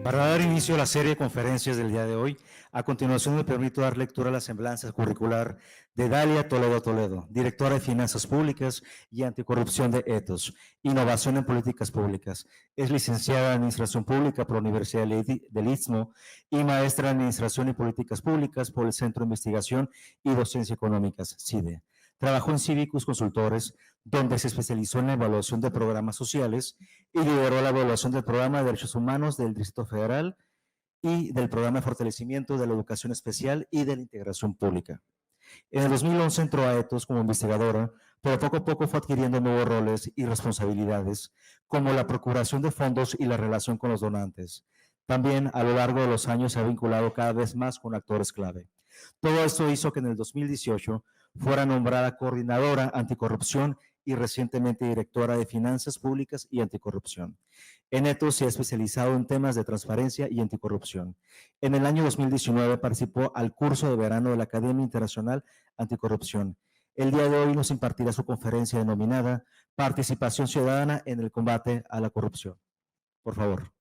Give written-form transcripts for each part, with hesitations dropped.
Para dar inicio a la serie de conferencias del día de hoy, a continuación me permito dar lectura a la semblanza curricular de Dalia Toledo Toledo, directora de Finanzas Públicas y Anticorrupción de Ethos, Innovación en Políticas Públicas. Es licenciada en Administración Pública por la Universidad del Istmo y maestra en Administración y Políticas Públicas por el Centro de Investigación y Docencia Económicas, CIDE. Trabajó en Civicus Consultores, donde se especializó en la evaluación de programas sociales y lideró la evaluación del Programa de Derechos Humanos del Distrito Federal y del Programa de Fortalecimiento de la Educación Especial y de la Integración Pública. En el 2011 entró a Ethos como investigadora, pero poco a poco fue adquiriendo nuevos roles y responsabilidades, como la procuración de fondos y la relación con los donantes. También, a lo largo de los años, se ha vinculado cada vez más con actores clave. Todo esto hizo que en el 2018 fuera nombrada coordinadora anticorrupción y recientemente directora de Finanzas Públicas y Anticorrupción. En Ethos se ha especializado en temas de transparencia y anticorrupción. En el año 2019 participó al curso de verano de la Academia Internacional Anticorrupción. El día de hoy nos impartirá su conferencia denominada Participación Ciudadana en el Combate a la Corrupción. Por favor.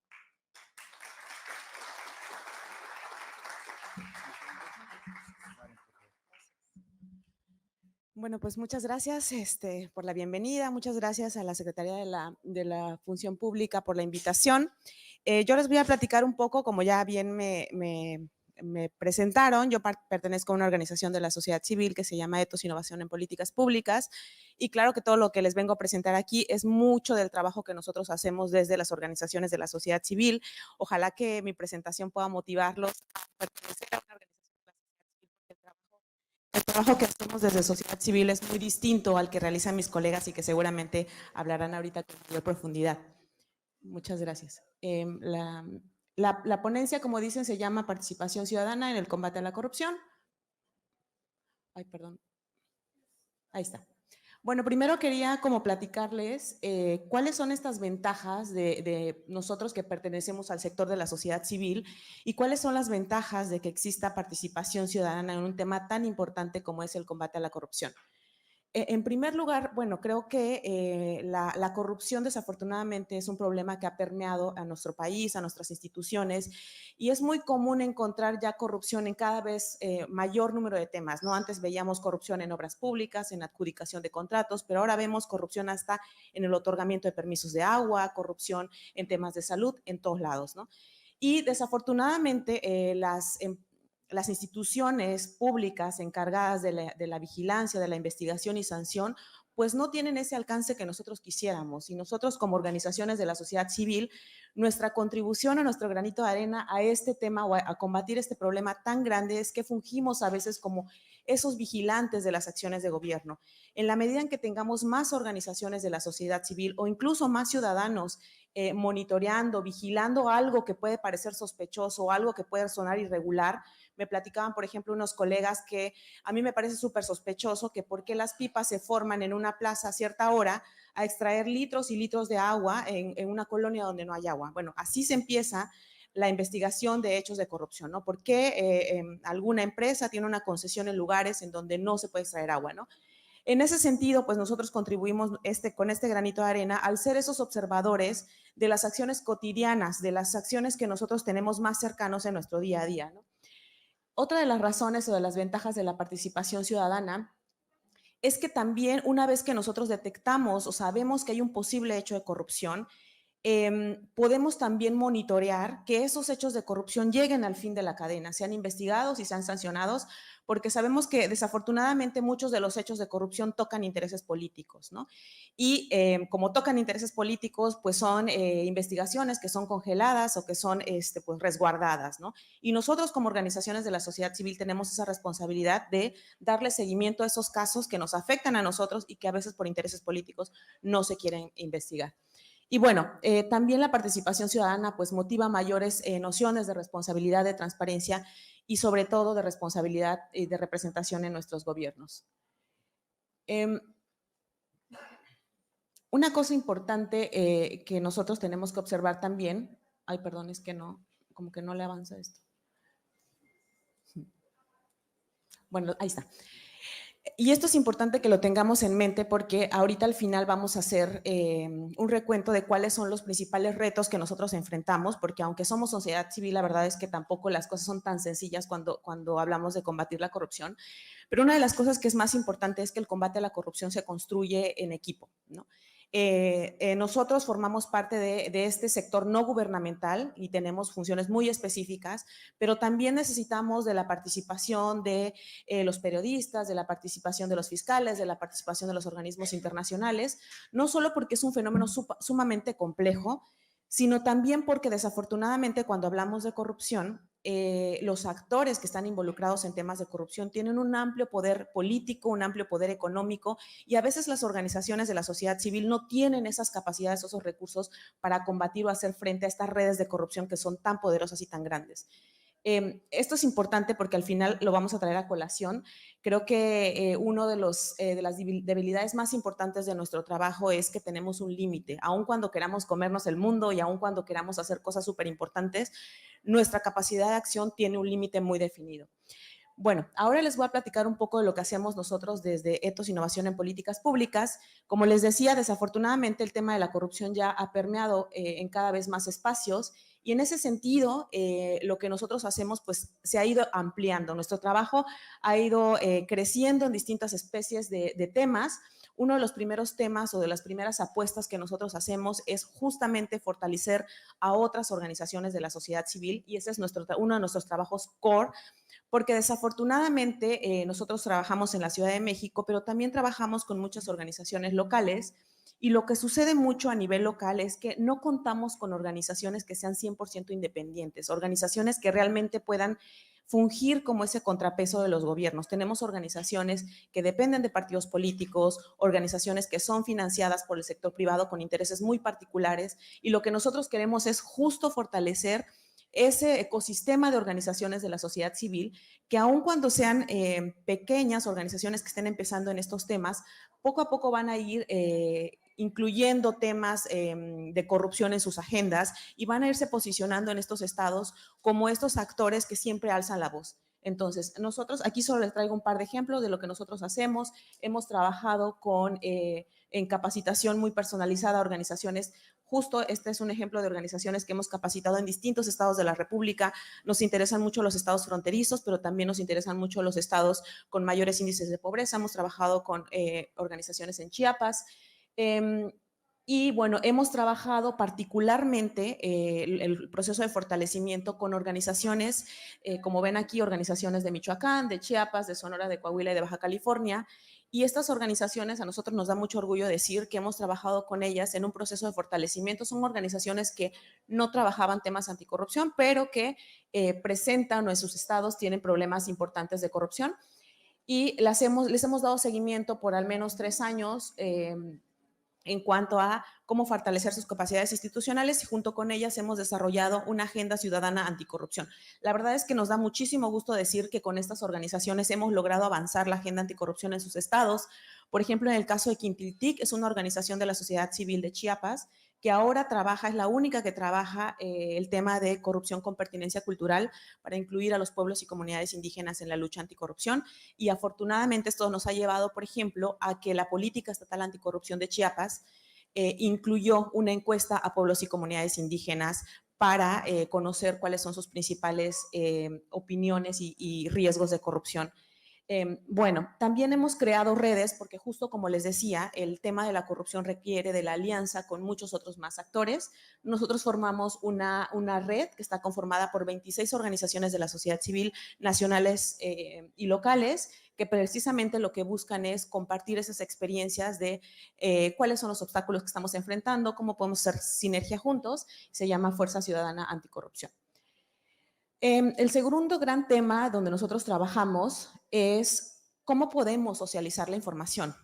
Bueno, pues muchas gracias por la bienvenida, muchas gracias a la Secretaría de la Función Pública por la invitación. Yo les voy a platicar un poco, como ya bien me presentaron, yo pertenezco a una organización de la sociedad civil que se llama Ethos Innovación en Políticas Públicas y claro que todo lo que les vengo a presentar aquí es mucho del trabajo que nosotros hacemos desde las organizaciones de la sociedad civil. Ojalá que mi presentación pueda motivarlos a pertenecer a una organización. El trabajo que hacemos desde sociedad civil es muy distinto al que realizan mis colegas y que seguramente hablarán ahorita con mayor profundidad. Muchas gracias. La ponencia, como dicen, se llama Participación Ciudadana en el Combate a la Corrupción. Ay, perdón. Ahí está. Bueno, primero quería como platicarles cuáles son estas ventajas de nosotros que pertenecemos al sector de la sociedad civil y cuáles son las ventajas de que exista participación ciudadana en un tema tan importante como es el combate a la corrupción. En primer lugar, bueno, creo que la corrupción desafortunadamente es un problema que ha permeado a nuestro país, a nuestras instituciones, y es muy común encontrar ya corrupción en cada vez mayor número de temas, ¿no? Antes veíamos corrupción en obras públicas, en adjudicación de contratos, pero ahora vemos corrupción hasta en el otorgamiento de permisos de agua, corrupción en temas de salud, en todos lados, ¿no? Y desafortunadamente las instituciones públicas encargadas de la vigilancia, de la investigación y sanción, pues no tienen ese alcance que nosotros quisiéramos. Y nosotros como organizaciones de la sociedad civil, nuestra contribución o nuestro granito de arena a este tema o a combatir este problema tan grande es que fungimos a veces como esos vigilantes de las acciones de gobierno. En la medida en que tengamos más organizaciones de la sociedad civil o incluso más ciudadanos monitoreando, vigilando algo que puede parecer sospechoso o algo que puede sonar irregular, me platicaban, por ejemplo, unos colegas que a mí me parece súper sospechoso que por qué las pipas se forman en una plaza a cierta hora a extraer litros y litros de agua en una colonia donde no hay agua. Bueno, así se empieza la investigación de hechos de corrupción, ¿no? ¿Por qué alguna empresa tiene una concesión en lugares en donde no se puede extraer agua, ¿no? En ese sentido, pues nosotros contribuimos con este granito de arena al ser esos observadores de las acciones cotidianas, de las acciones que nosotros tenemos más cercanos en nuestro día a día, ¿no? Otra de las razones o de las ventajas de la participación ciudadana es que también una vez que nosotros detectamos o sabemos que hay un posible hecho de corrupción, podemos también monitorear que esos hechos de corrupción lleguen al fin de la cadena, sean investigados y sean sancionados, porque sabemos que desafortunadamente muchos de los hechos de corrupción tocan intereses políticos, ¿no? Y como tocan intereses políticos, pues son investigaciones que son congeladas o que son pues resguardadas, ¿no? Y nosotros como organizaciones de la sociedad civil tenemos esa responsabilidad de darle seguimiento a esos casos que nos afectan a nosotros y que a veces por intereses políticos no se quieren investigar. Y bueno, también la participación ciudadana pues motiva mayores nociones de responsabilidad, de transparencia y sobre todo de responsabilidad y de representación en nuestros gobiernos. Una cosa importante que nosotros tenemos que observar también, ay perdón, es que no, como que no le avanza esto. Bueno, ahí está. Y esto es importante que lo tengamos en mente porque ahorita al final vamos a hacer un recuento de cuáles son los principales retos que nosotros enfrentamos, porque aunque somos sociedad civil, la verdad es que tampoco las cosas son tan sencillas cuando hablamos de combatir la corrupción. Pero una de las cosas que es más importante es que el combate a la corrupción se construye en equipo, ¿no? Nosotros formamos parte de este sector no gubernamental y tenemos funciones muy específicas, pero también necesitamos de la participación de los periodistas, de la participación de los fiscales, de la participación de los organismos internacionales, no solo porque es un fenómeno sumamente complejo, sino también porque desafortunadamente cuando hablamos de corrupción, los actores que están involucrados en temas de corrupción tienen un amplio poder político, un amplio poder económico y a veces las organizaciones de la sociedad civil no tienen esas capacidades, esos recursos para combatir o hacer frente a estas redes de corrupción que son tan poderosas y tan grandes. Esto es importante porque al final lo vamos a traer a colación. Creo que uno de las debilidades más importantes de nuestro trabajo es que tenemos un límite. Aun cuando queramos comernos el mundo y aun cuando queramos hacer cosas súper importantes, nuestra capacidad de acción tiene un límite muy definido. Bueno, ahora les voy a platicar un poco de lo que hacemos nosotros desde Ethos Innovación en Políticas Públicas. Como les decía, desafortunadamente el tema de la corrupción ya ha permeado en cada vez más espacios y en ese sentido lo que nosotros hacemos pues se ha ido ampliando. Nuestro trabajo ha ido creciendo en distintas especies de temas. Uno de los primeros temas o de las primeras apuestas que nosotros hacemos es justamente fortalecer a otras organizaciones de la sociedad civil y ese es uno de nuestros trabajos core porque desafortunadamente nosotros trabajamos en la Ciudad de México, pero también trabajamos con muchas organizaciones locales y lo que sucede mucho a nivel local es que no contamos con organizaciones que sean 100% independientes, organizaciones que realmente puedan fungir como ese contrapeso de los gobiernos. Tenemos organizaciones que dependen de partidos políticos, organizaciones que son financiadas por el sector privado con intereses muy particulares y lo que nosotros queremos es justo fortalecer ese ecosistema de organizaciones de la sociedad civil que aun cuando sean pequeñas organizaciones que estén empezando en estos temas, poco a poco van a ir incluyendo temas de corrupción en sus agendas y van a irse posicionando en estos estados como estos actores que siempre alzan la voz. Entonces, nosotros, aquí solo les traigo un par de ejemplos de lo que nosotros hacemos. Hemos trabajado en capacitación muy personalizada a organizaciones. Justo este es un ejemplo de organizaciones que hemos capacitado en distintos estados de la República. Nos interesan mucho los estados fronterizos, pero también nos interesan mucho los estados con mayores índices de pobreza. Hemos trabajado con organizaciones en Chiapas. Y bueno, hemos trabajado particularmente el proceso de fortalecimiento con organizaciones, como ven aquí, organizaciones de Michoacán, de Chiapas, de Sonora, de Coahuila y de Baja California. Y estas organizaciones, a nosotros nos da mucho orgullo decir que hemos trabajado con ellas en un proceso de fortalecimiento. Son organizaciones que no trabajaban temas anticorrupción, pero que presentan o en sus estados tienen problemas importantes de corrupción. Y les hemos dado seguimiento por al menos 3 años. En cuanto a cómo fortalecer sus capacidades institucionales y junto con ellas hemos desarrollado una agenda ciudadana anticorrupción. La verdad es que nos da muchísimo gusto decir que con estas organizaciones hemos logrado avanzar la agenda anticorrupción en sus estados. Por ejemplo, en el caso de Quintiltic, es una organización de la sociedad civil de Chiapas que ahora trabaja, es la única que trabaja el tema de corrupción con pertinencia cultural para incluir a los pueblos y comunidades indígenas en la lucha anticorrupción. Y afortunadamente esto nos ha llevado, por ejemplo, a que la política estatal anticorrupción de Chiapas incluyó una encuesta a pueblos y comunidades indígenas para conocer cuáles son sus principales opiniones y riesgos de corrupción. Bueno, también hemos creado redes porque justo como les decía, el tema de la corrupción requiere de la alianza con muchos otros más actores. Nosotros formamos una red que está conformada por 26 organizaciones de la sociedad civil nacionales y locales que precisamente lo que buscan es compartir esas experiencias de cuáles son los obstáculos que estamos enfrentando, cómo podemos hacer sinergia juntos. Se llama Fuerza Ciudadana Anticorrupción. El segundo gran tema donde nosotros trabajamos es cómo podemos socializar la información,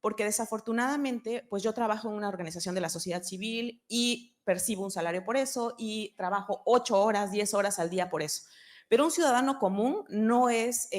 porque desafortunadamente, pues yo trabajo en una organización de la sociedad civil y percibo un salario por eso y trabajo 8 horas, 10 horas al día por eso. Pero un ciudadano común no es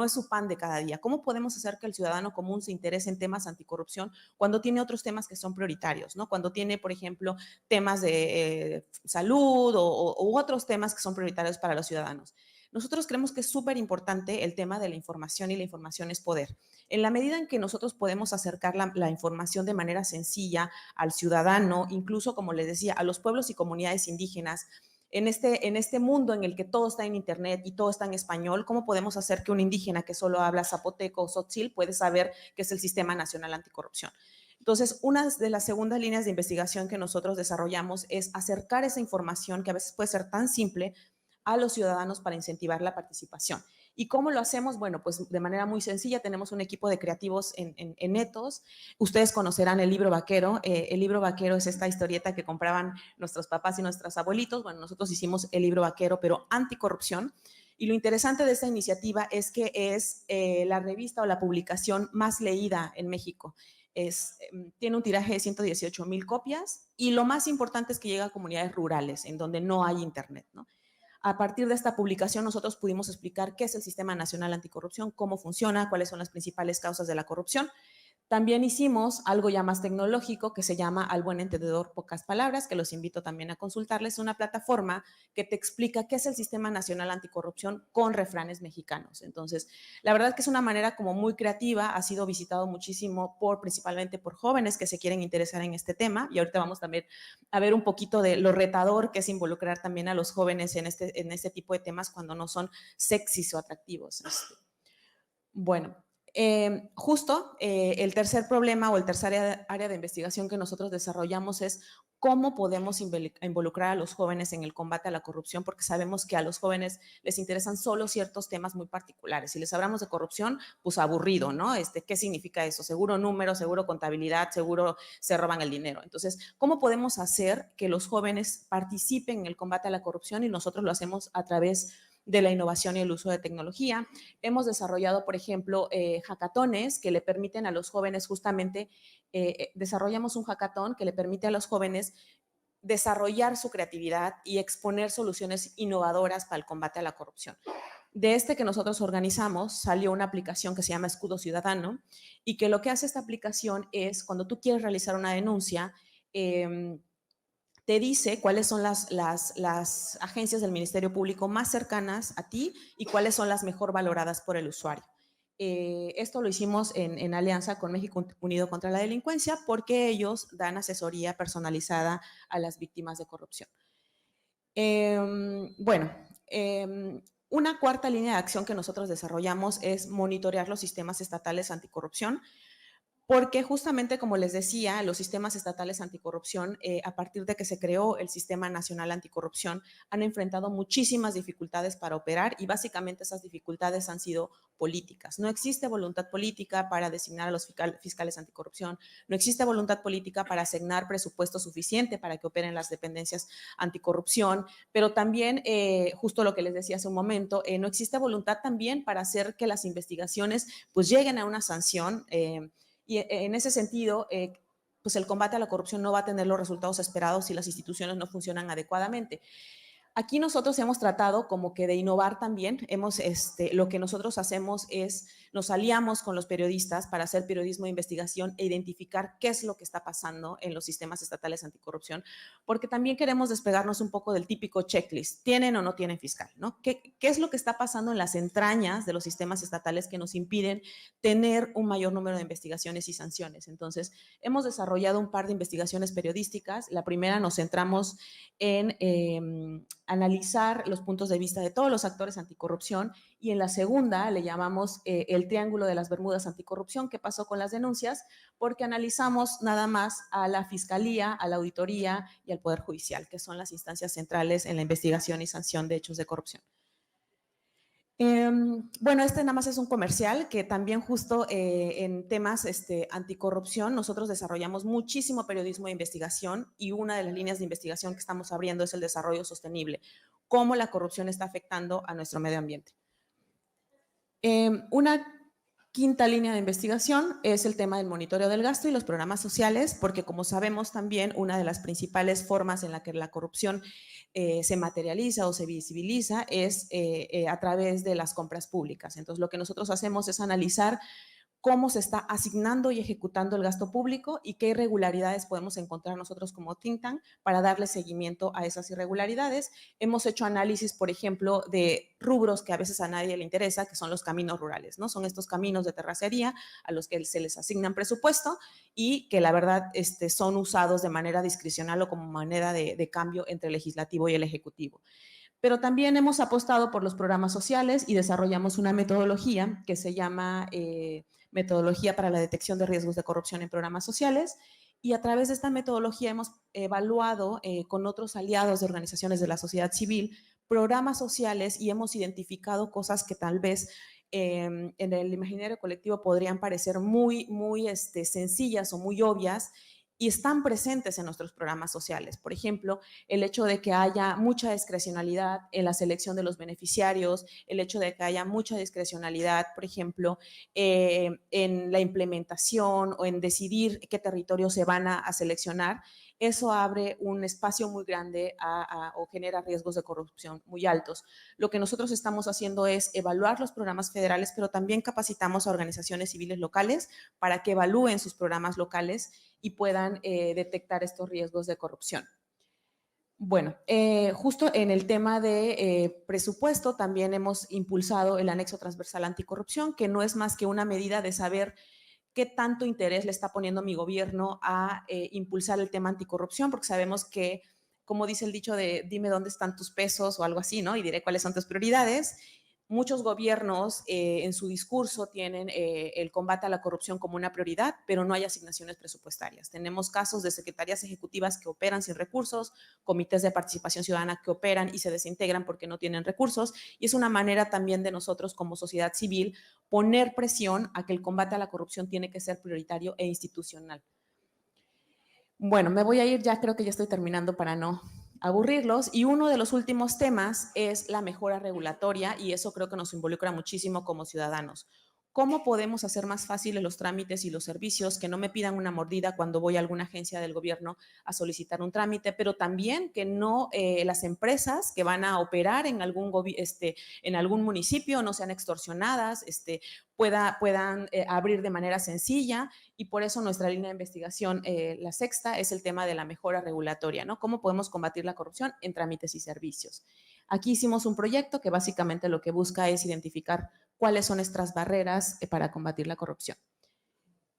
su pan de cada día. ¿Cómo podemos hacer que el ciudadano común se interese en temas anticorrupción cuando tiene otros temas que son prioritarios, ¿no? Cuando tiene, por ejemplo, temas de salud u otros temas que son prioritarios para los ciudadanos. Nosotros creemos que es súper importante el tema de la información y la información es poder. En la medida en que nosotros podemos acercar la información de manera sencilla al ciudadano, incluso, como les decía, a los pueblos y comunidades indígenas, en este mundo en el que todo está en internet y todo está en español, ¿cómo podemos hacer que un indígena que solo habla zapoteco o tzotzil puede saber qué es el Sistema Nacional Anticorrupción? Entonces, una de las segundas líneas de investigación que nosotros desarrollamos es acercar esa información, que a veces puede ser tan simple, a los ciudadanos para incentivar la participación. ¿Y cómo lo hacemos? Bueno, pues de manera muy sencilla, tenemos un equipo de creativos en Ethos. Ustedes conocerán el libro vaquero. El libro vaquero es esta historieta que compraban nuestros papás y nuestros abuelitos. Bueno, nosotros hicimos el libro vaquero, pero anticorrupción. Y lo interesante de esta iniciativa es que es la revista o la publicación más leída en México. Tiene un tiraje de 118,000 copias y lo más importante es que llega a comunidades rurales en donde no hay internet, ¿no? A partir de esta publicación nosotros pudimos explicar qué es el Sistema Nacional Anticorrupción, cómo funciona, cuáles son las principales causas de la corrupción. También hicimos algo ya más tecnológico que se llama Al Buen Entendedor Pocas Palabras, que los invito también a consultarles, una plataforma que te explica qué es el Sistema Nacional Anticorrupción con refranes mexicanos. Entonces, la verdad que es una manera como muy creativa, ha sido visitado muchísimo principalmente por jóvenes que se quieren interesar en este tema y ahorita vamos también a ver un poquito de lo retador que es involucrar también a los jóvenes en este tipo de temas cuando no son sexys o atractivos. Bueno, justo el tercer problema o el tercer área de investigación que nosotros desarrollamos es cómo podemos involucrar a los jóvenes en el combate a la corrupción, porque sabemos que a los jóvenes les interesan solo ciertos temas muy particulares. Si les hablamos de corrupción, pues aburrido, ¿no? ¿Qué significa eso? Seguro número, seguro contabilidad, seguro se roban el dinero. Entonces, ¿cómo podemos hacer que los jóvenes participen en el combate a la corrupción? Y nosotros lo hacemos a través de la innovación y el uso de tecnología. Hemos desarrollado, por ejemplo, hackatones que le permiten a los jóvenes justamente, desarrollamos un hackathon que le permite a los jóvenes desarrollar su creatividad y exponer soluciones innovadoras para el combate a la corrupción. De este que nosotros organizamos salió una aplicación que se llama Escudo Ciudadano y que lo que hace esta aplicación es cuando tú quieres realizar una denuncia, te dice cuáles son las agencias del Ministerio Público más cercanas a ti y cuáles son las mejor valoradas por el usuario. Esto lo hicimos en alianza con México Unido contra la Delincuencia porque ellos dan asesoría personalizada a las víctimas de corrupción. Bueno, una cuarta línea de acción que nosotros desarrollamos es monitorear los sistemas estatales anticorrupción. Porque justamente, como les decía, los sistemas estatales anticorrupción, a partir de que se creó el Sistema Nacional Anticorrupción, han enfrentado muchísimas dificultades para operar y básicamente esas dificultades han sido políticas. No existe voluntad política para designar a los fiscales anticorrupción, no existe voluntad política para asignar presupuesto suficiente para que operen las dependencias anticorrupción, pero también, justo lo que les decía hace un momento, no existe voluntad también para hacer que las investigaciones pues lleguen a una sanción. Y en ese sentido, pues el combate a la corrupción no va a tener los resultados esperados si las instituciones no funcionan adecuadamente. Aquí nosotros hemos tratado como que de innovar también. Lo que nosotros hacemos es, nos aliamos con los periodistas para hacer periodismo de investigación e identificar qué es lo que está pasando en los sistemas estatales anticorrupción, porque también queremos despegarnos un poco del típico checklist, ¿tienen o no tienen fiscal? ¿No? ¿Qué es lo que está pasando en las entrañas de los sistemas estatales que nos impiden tener un mayor número de investigaciones y sanciones? Entonces, hemos desarrollado un par de investigaciones periodísticas. La primera nos centramos en analizar los puntos de vista de todos los actores anticorrupción y en la segunda le llamamos el triángulo de las Bermudas anticorrupción, qué pasó con las denuncias, porque analizamos nada más a la Fiscalía, a la Auditoría y al Poder Judicial, que son las instancias centrales en la investigación y sanción de hechos de corrupción. Bueno, nada más es un comercial que también justo en temas anticorrupción nosotros desarrollamos muchísimo periodismo de investigación y una de las líneas de investigación que estamos abriendo es el desarrollo sostenible, cómo la corrupción está afectando a nuestro medio ambiente. Una quinta línea de investigación es el tema del monitoreo del gasto y los programas sociales, porque como sabemos también una de las principales formas en la que la corrupción se materializa o se visibiliza es a través de las compras públicas. Entonces, lo que nosotros hacemos es analizar cómo se está asignando y ejecutando el gasto público y qué irregularidades podemos encontrar nosotros como think tank para darle seguimiento a esas irregularidades. Hemos hecho análisis, por ejemplo, de rubros que a veces a nadie le interesa, que son los caminos rurales, ¿no? Son estos caminos de terracería a los que se les asignan presupuesto y que la verdad son usados de manera discrecional o como manera de cambio entre el legislativo y el ejecutivo. Pero también hemos apostado por los programas sociales y desarrollamos una metodología que se llama Metodología para la Detección de Riesgos de Corrupción en Programas Sociales. Y a través de esta metodología hemos evaluado con otros aliados de organizaciones de la sociedad civil programas sociales y hemos identificado cosas que tal vez en el imaginario colectivo podrían parecer muy sencillas o muy obvias y están presentes en nuestros programas sociales. Por ejemplo, el hecho de que haya mucha discrecionalidad en la selección de los beneficiarios, el hecho de que haya mucha discrecionalidad, por ejemplo, en la implementación o en decidir qué territorios se van a seleccionar, eso abre un espacio muy grande o genera riesgos de corrupción muy altos. Lo que nosotros estamos haciendo es evaluar los programas federales, pero también capacitamos a organizaciones civiles locales para que evalúen sus programas locales y puedan detectar estos riesgos de corrupción. Bueno, justo en el tema de presupuesto también hemos impulsado el anexo transversal anticorrupción, que no es más que una medida de saber qué tanto interés le está poniendo mi gobierno a impulsar el tema anticorrupción, porque sabemos que, como dice el dicho de dime dónde están tus pesos o algo así, ¿no? Y diré cuáles son tus prioridades. Muchos gobiernos en su discurso tienen el combate a la corrupción como una prioridad, pero no hay asignaciones presupuestarias. Tenemos casos de secretarías ejecutivas que operan sin recursos, comités de participación ciudadana que operan y se desintegran porque no tienen recursos, y es una manera también de nosotros como sociedad civil poner presión a que el combate a la corrupción tiene que ser prioritario e institucional. Bueno, me voy a ir, ya creo que ya estoy terminando para no aburrirlos. Y uno de los últimos temas es la mejora regulatoria y eso creo que nos involucra muchísimo como ciudadanos. ¿Cómo podemos hacer más fáciles los trámites y los servicios? Que no me pidan una mordida cuando voy a alguna agencia del gobierno a solicitar un trámite, pero también que no las empresas que van a operar en algún municipio no sean extorsionadas, puedan abrir de manera sencilla y por eso nuestra línea de investigación, la sexta, es el tema de la mejora regulatoria, ¿no? ¿Cómo podemos combatir la corrupción en trámites y servicios? Aquí hicimos un proyecto que básicamente lo que busca es identificar cuáles son nuestras barreras para combatir la corrupción.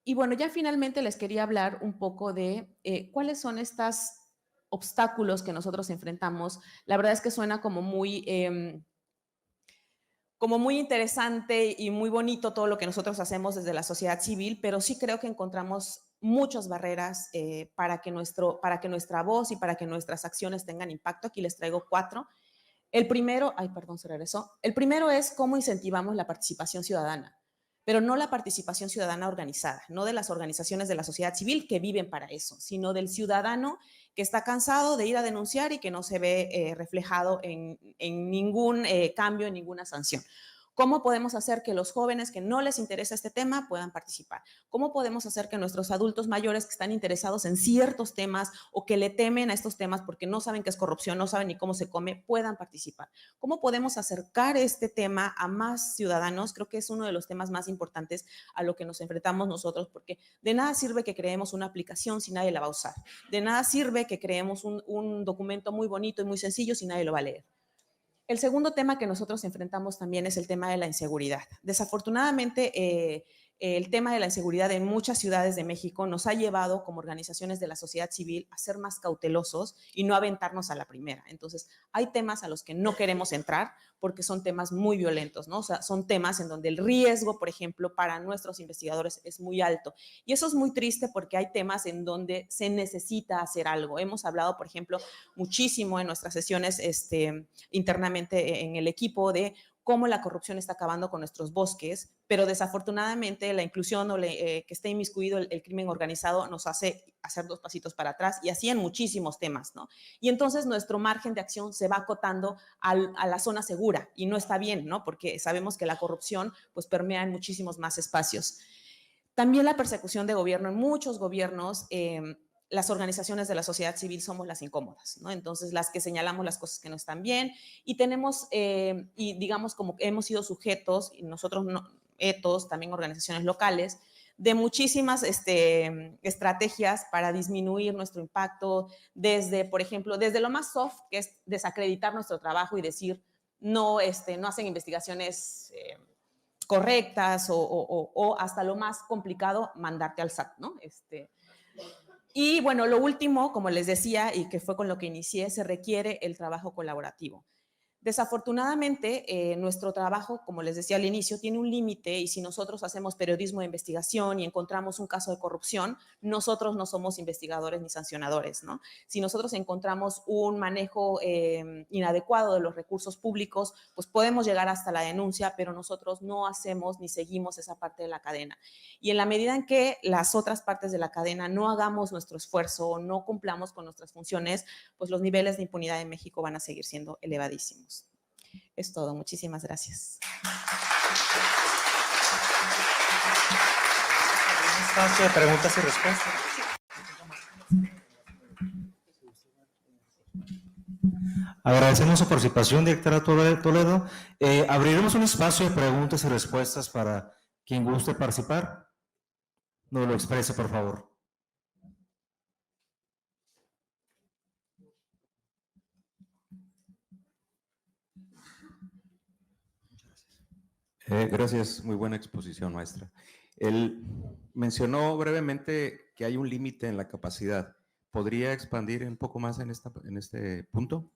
Y bueno, ya finalmente les quería hablar un poco de cuáles son estos obstáculos que nosotros enfrentamos. La verdad es que suena como muy interesante y muy bonito todo lo que nosotros hacemos desde la sociedad civil, pero sí creo que encontramos muchas barreras para que nuestra voz y para que nuestras acciones tengan impacto. Aquí les traigo 4. El primero, se regresó. El primero es cómo incentivamos la participación ciudadana, pero no la participación ciudadana organizada, no de las organizaciones de la sociedad civil que viven para eso, sino del ciudadano que está cansado de ir a denunciar y que no se ve reflejado en ningún cambio, en ninguna sanción. ¿Cómo podemos hacer que los jóvenes que no les interesa este tema puedan participar? ¿Cómo podemos hacer que nuestros adultos mayores que están interesados en ciertos temas o que le temen a estos temas porque no saben qué es corrupción, no saben ni cómo se come, puedan participar? ¿Cómo podemos acercar este tema a más ciudadanos? Creo que es uno de los temas más importantes a lo que nos enfrentamos nosotros, porque de nada sirve que creemos una aplicación si nadie la va a usar. De nada sirve que creemos un documento muy bonito y muy sencillo si nadie lo va a leer. El segundo tema que nosotros enfrentamos también es el tema de la inseguridad. Desafortunadamente, el tema de la inseguridad en muchas ciudades de México nos ha llevado como organizaciones de la sociedad civil a ser más cautelosos y no aventarnos a la primera. Entonces, hay temas a los que no queremos entrar porque son temas muy violentos, ¿no? O sea, son temas en donde el riesgo, por ejemplo, para nuestros investigadores es muy alto. Y eso es muy triste porque hay temas en donde se necesita hacer algo. Hemos hablado, por ejemplo, muchísimo en nuestras sesiones internamente en el equipo de cómo la corrupción está acabando con nuestros bosques, pero desafortunadamente la inclusión o que esté inmiscuido el crimen organizado nos hace hacer 2 pasitos para atrás y así en muchísimos temas, ¿no? Y entonces nuestro margen de acción se va acotando a la zona segura y no está bien, ¿no? Porque sabemos que la corrupción pues permea en muchísimos más espacios. También la persecución de gobierno. En muchos gobiernos las organizaciones de la sociedad civil somos las incómodas, ¿no? Entonces, las que señalamos las cosas que no están bien y tenemos, y digamos como que hemos sido sujetos, y nosotros no, Ethos, también organizaciones locales, de muchísimas estrategias para disminuir nuestro impacto, desde, por ejemplo, desde lo más soft, que es desacreditar nuestro trabajo y decir, no, no hacen investigaciones correctas, o hasta lo más complicado, mandarte al SAT, ¿no? Y bueno, lo último, como les decía, y que fue con lo que inicié, se requiere el trabajo colaborativo. Desafortunadamente, nuestro trabajo, como les decía al inicio, tiene un límite, y si nosotros hacemos periodismo de investigación y encontramos un caso de corrupción, nosotros no somos investigadores ni sancionadores, ¿no? Si nosotros encontramos un manejo inadecuado de los recursos públicos, pues podemos llegar hasta la denuncia, pero nosotros no hacemos ni seguimos esa parte de la cadena. Y en la medida en que las otras partes de la cadena no hagamos nuestro esfuerzo o no cumplamos con nuestras funciones, pues los niveles de impunidad en México van a seguir siendo elevadísimos. Es todo. Muchísimas gracias. Un espacio de preguntas y respuestas. Agradecemos su participación, directora Toledo. Abriremos un espacio de preguntas y respuestas para quien guste participar. Nos lo exprese, por favor. Gracias, muy buena exposición, maestra. Él mencionó brevemente que hay un límite en la capacidad. ¿Podría expandir un poco más en este punto?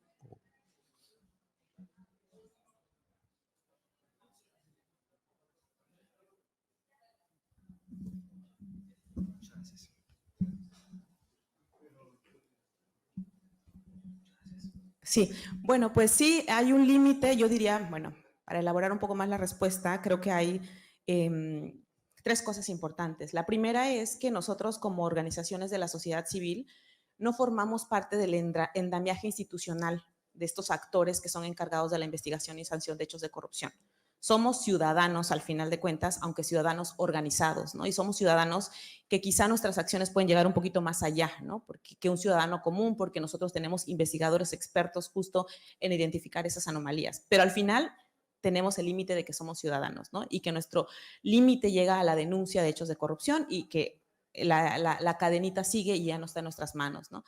Sí, bueno, pues sí, hay un límite, yo diría, bueno, para elaborar un poco más la respuesta, creo que hay tres cosas importantes. La primera es que nosotros, como organizaciones de la sociedad civil, no formamos parte del endamiaje institucional de estos actores que son encargados de la investigación y sanción de hechos de corrupción. Somos ciudadanos, al final de cuentas, aunque ciudadanos organizados, ¿no? Y somos ciudadanos que quizá nuestras acciones pueden llegar un poquito más allá, ¿no? Que un ciudadano común, porque nosotros tenemos investigadores expertos justo en identificar esas anomalías. Pero al final tenemos el límite de que somos ciudadanos, ¿no? Y que nuestro límite llega a la denuncia de hechos de corrupción, y que la cadenita sigue y ya no está en nuestras manos, ¿no?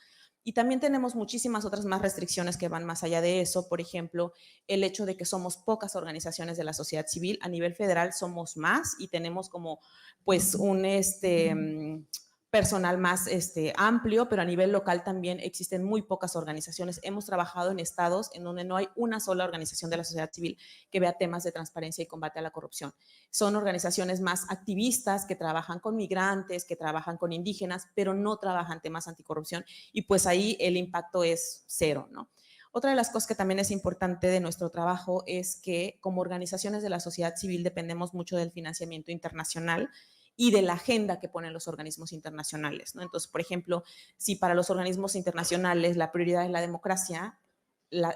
Y también tenemos muchísimas otras más restricciones que van más allá de eso. Por ejemplo, el hecho de que somos pocas organizaciones de la sociedad civil. A nivel federal somos más y tenemos como pues un personal más amplio, pero a nivel local también existen muy pocas organizaciones. Hemos trabajado en estados en donde no hay una sola organización de la sociedad civil que vea temas de transparencia y combate a la corrupción. Son organizaciones más activistas que trabajan con migrantes, que trabajan con indígenas, pero no trabajan temas anticorrupción, y pues ahí el impacto es cero, ¿no? Otra de las cosas que también es importante de nuestro trabajo es que como organizaciones de la sociedad civil dependemos mucho del financiamiento internacional y de la agenda que ponen los organismos internacionales, ¿no? Entonces, por ejemplo, si para los organismos internacionales la prioridad es la democracia,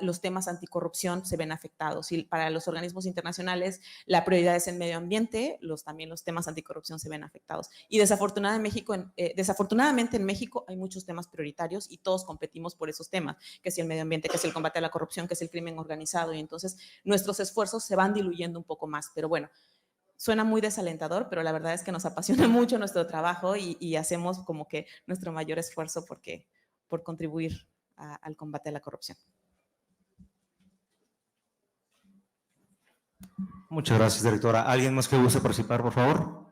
los temas anticorrupción se ven afectados. Y para los organismos internacionales la prioridad es el medio ambiente, también los temas anticorrupción se ven afectados. Y desafortunadamente en México hay muchos temas prioritarios y todos competimos por esos temas, que es el medio ambiente, que es el combate a la corrupción, que es el crimen organizado, y entonces nuestros esfuerzos se van diluyendo un poco más. Pero bueno, suena muy desalentador, pero la verdad es que nos apasiona mucho nuestro trabajo y hacemos como que nuestro mayor esfuerzo por contribuir al combate a la corrupción. Muchas gracias, directora. ¿Alguien más que guste participar, por favor?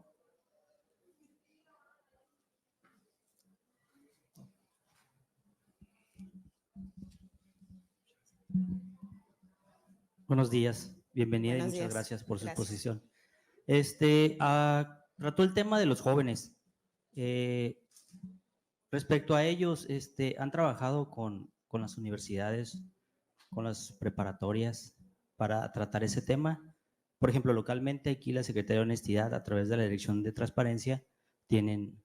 Buenos días, bienvenida. Buenos y muchas días. gracias por su Gracias. exposición. Trató el tema de los jóvenes. Respecto a ellos, ¿han trabajado con las universidades, con las preparatorias para tratar ese tema? Por ejemplo, localmente aquí la Secretaría de Honestidad, a través de la Dirección de Transparencia, tienen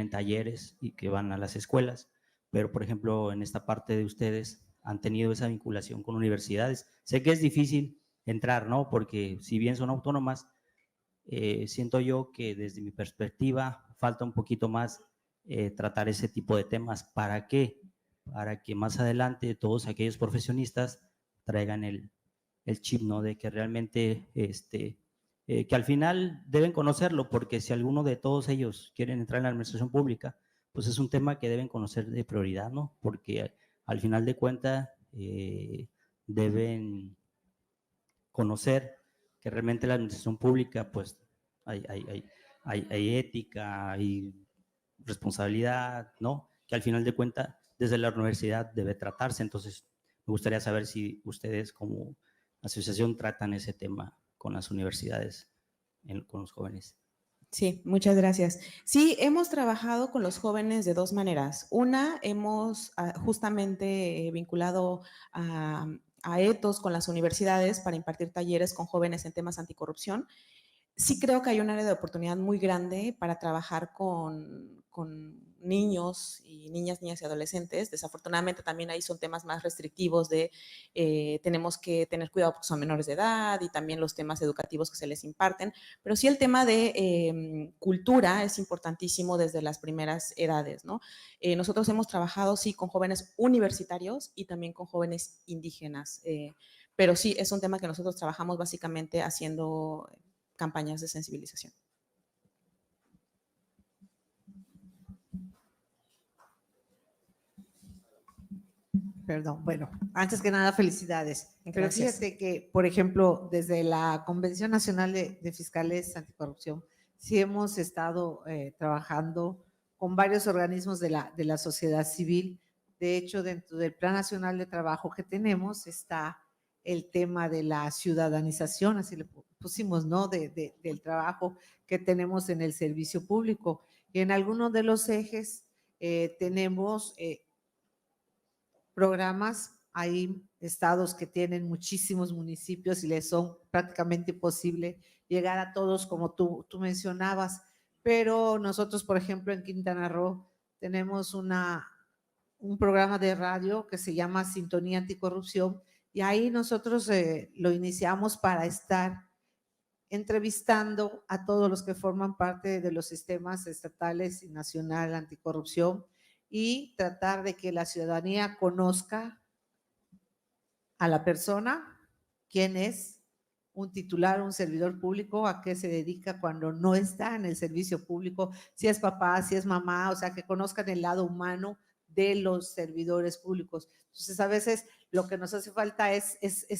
talleres y que van a las escuelas, pero por ejemplo en esta parte de ustedes han tenido esa vinculación con universidades. Sé que es difícil entrar, ¿no? Porque si bien son autónomas, siento yo que desde mi perspectiva falta un poquito más tratar ese tipo de temas. ¿Para qué? Para que más adelante todos aquellos profesionistas traigan el chip, ¿no? De que realmente que al final deben conocerlo, porque si alguno de todos ellos quieren entrar en la administración pública, pues es un tema que deben conocer de prioridad, ¿no? Porque al final de cuentas deben conocer que realmente la administración pública, pues hay ética, hay responsabilidad, ¿no? Que al final de cuentas desde la universidad debe tratarse. Entonces, me gustaría saber si ustedes como asociación tratan ese tema con las universidades, con los jóvenes. Sí, muchas gracias. Sí, hemos trabajado con los jóvenes de dos maneras. Una, hemos justamente vinculado a ETOS con las universidades para impartir talleres con jóvenes en temas anticorrupción. Sí creo que hay un área de oportunidad muy grande para trabajar con niños y niñas y adolescentes. Desafortunadamente también ahí son temas más restrictivos de tenemos que tener cuidado porque son menores de edad y también los temas educativos que se les imparten. Pero sí el tema de cultura es importantísimo desde las primeras edades, ¿no? Nosotros hemos trabajado, sí, con jóvenes universitarios y también con jóvenes indígenas. Pero sí, es un tema que nosotros trabajamos básicamente haciendo campañas de sensibilización. Perdón, bueno, antes que nada, felicidades. Pero Gracias. fíjate que, por ejemplo, desde la Convención Nacional de Fiscales Anticorrupción, sí hemos estado trabajando con varios organismos de la sociedad civil. De hecho, dentro del Plan Nacional de Trabajo que tenemos está el tema de la ciudadanización, así le pusimos, ¿no? Del trabajo que tenemos en el servicio público. Y en algunos de los ejes tenemos programas. Hay estados que tienen muchísimos municipios y les son prácticamente imposible llegar a todos, como tú mencionabas. Pero nosotros, por ejemplo, en Quintana Roo tenemos un programa de radio que se llama Sintonía Anticorrupción, y ahí nosotros lo iniciamos para estar entrevistando a todos los que forman parte de los sistemas estatales y nacional anticorrupción y tratar de que la ciudadanía conozca a la persona, quién es, un titular, un servidor público, a qué se dedica cuando no está en el servicio público, si es papá, si es mamá, o sea, que conozcan el lado humano de los servidores públicos. Entonces, a veces lo que nos hace falta es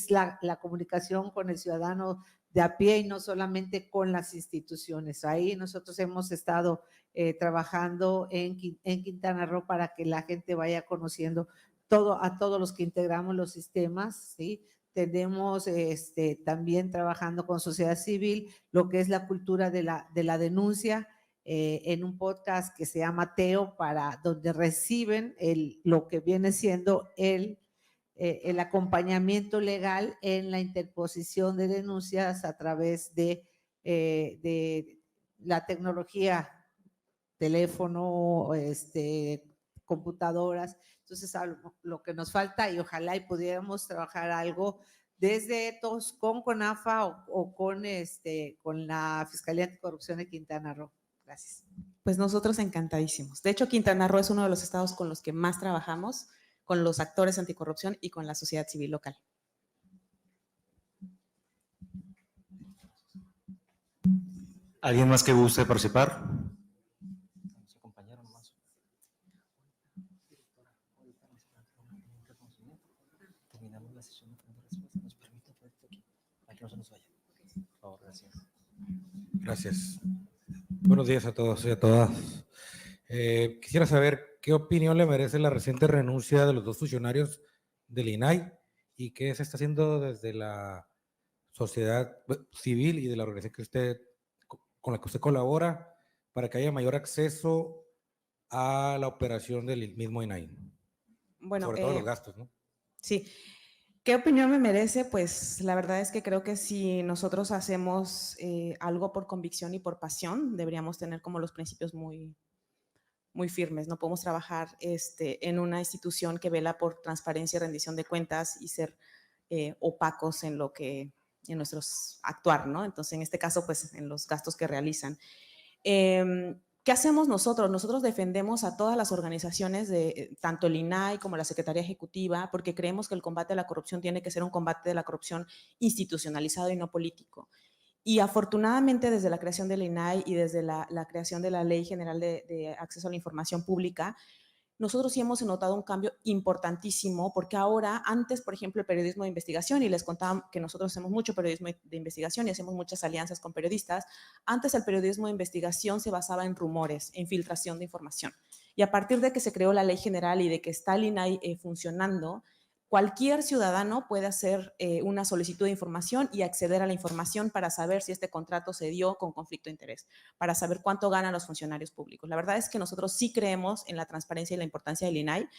la comunicación con el ciudadano de a pie y no solamente con las instituciones. Ahí nosotros hemos estado trabajando en Quintana Roo para que la gente vaya conociendo a todos los que integramos los sistemas, ¿sí? Tenemos también trabajando con sociedad civil, lo que es la cultura de la denuncia, en un podcast que se llama Teo, donde reciben lo que viene siendo el acompañamiento legal en la interposición de denuncias a través de la tecnología, teléfono, computadoras. Entonces, lo que nos falta, y ojalá y pudiéramos trabajar algo desde ETOS con CONAFA o con la Fiscalía Anticorrupción de Quintana Roo. Gracias. Pues nosotros encantadísimos. De hecho, Quintana Roo es uno de los estados con los que más trabajamos, con los actores anticorrupción y con la sociedad civil local. ¿Alguien más que guste participar? Terminamos la sesión de preguntas y respuestas. Nos permite aquí para que no se nos vaya. Por favor, gracias. Gracias. Buenos días a todos y a todas. Quisiera saber qué opinión le merece la reciente renuncia de los dos funcionarios del INAI y qué se está haciendo desde la sociedad civil y de la organización con la que usted colabora para que haya mayor acceso a la operación del mismo INAI. Bueno, sobre todo los gastos, ¿no? Sí. ¿Qué opinión me merece? Pues la verdad es que creo que si nosotros hacemos algo por convicción y por pasión, deberíamos tener como los principios muy, muy firmes. No podemos trabajar en una institución que vela por transparencia y rendición de cuentas y ser opacos en nuestros actuar, ¿no? Entonces, en este caso, pues en los gastos que realizan. ¿Qué hacemos nosotros? Nosotros defendemos a todas las organizaciones, tanto el INAI como la Secretaría Ejecutiva, porque creemos que el combate a la corrupción tiene que ser un combate de la corrupción institucionalizado y no político. Y afortunadamente desde la creación del INAI y desde la creación de la Ley General de Acceso a la Información Pública, nosotros sí hemos notado un cambio importantísimo, porque ahora, antes, por ejemplo, el periodismo de investigación, y les contaba que nosotros hacemos mucho periodismo de investigación y hacemos muchas alianzas con periodistas, antes el periodismo de investigación se basaba en rumores, en filtración de información. Y a partir de que se creó la Ley General y de que está el INAI funcionando, cualquier ciudadano puede hacer una solicitud de información y acceder a la información para saber si este contrato se dio con conflicto de interés, para saber cuánto ganan los funcionarios públicos. La verdad es que nosotros sí creemos en la transparencia y la importancia del INAI,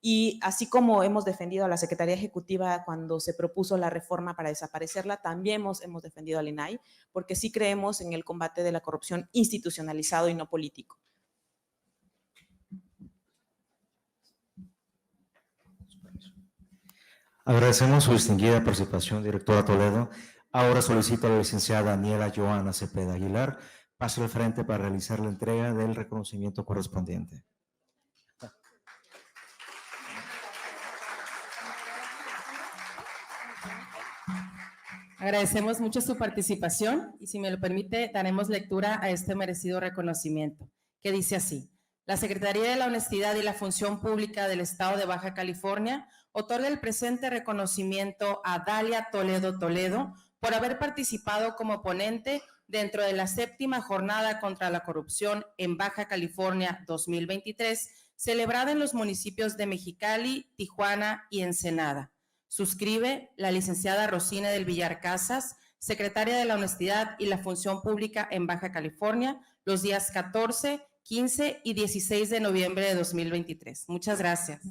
y así como hemos defendido a la Secretaría Ejecutiva cuando se propuso la reforma para desaparecerla, también hemos defendido al INAI, porque sí creemos en el combate de la corrupción institucionalizado y no político. Agradecemos su distinguida participación, directora Toledo. Ahora solicito a la licenciada Daniela Joana Cepeda Aguilar pase al frente para realizar la entrega del reconocimiento correspondiente. Agradecemos mucho su participación y, si me lo permite, daremos lectura a este merecido reconocimiento, que dice así: la Secretaría de la Honestidad y la Función Pública del Estado de Baja California otorga el presente reconocimiento a Dalia Toledo Toledo por haber participado como ponente dentro de la 7ª Jornada contra la Corrupción en Baja California 2023, celebrada en los municipios de Mexicali, Tijuana y Ensenada. Suscribe la licenciada Rosina del Villar Casas, secretaria de la Honestidad y la Función Pública en Baja California, los días 14, 15 y 16 de noviembre de 2023. Muchas gracias.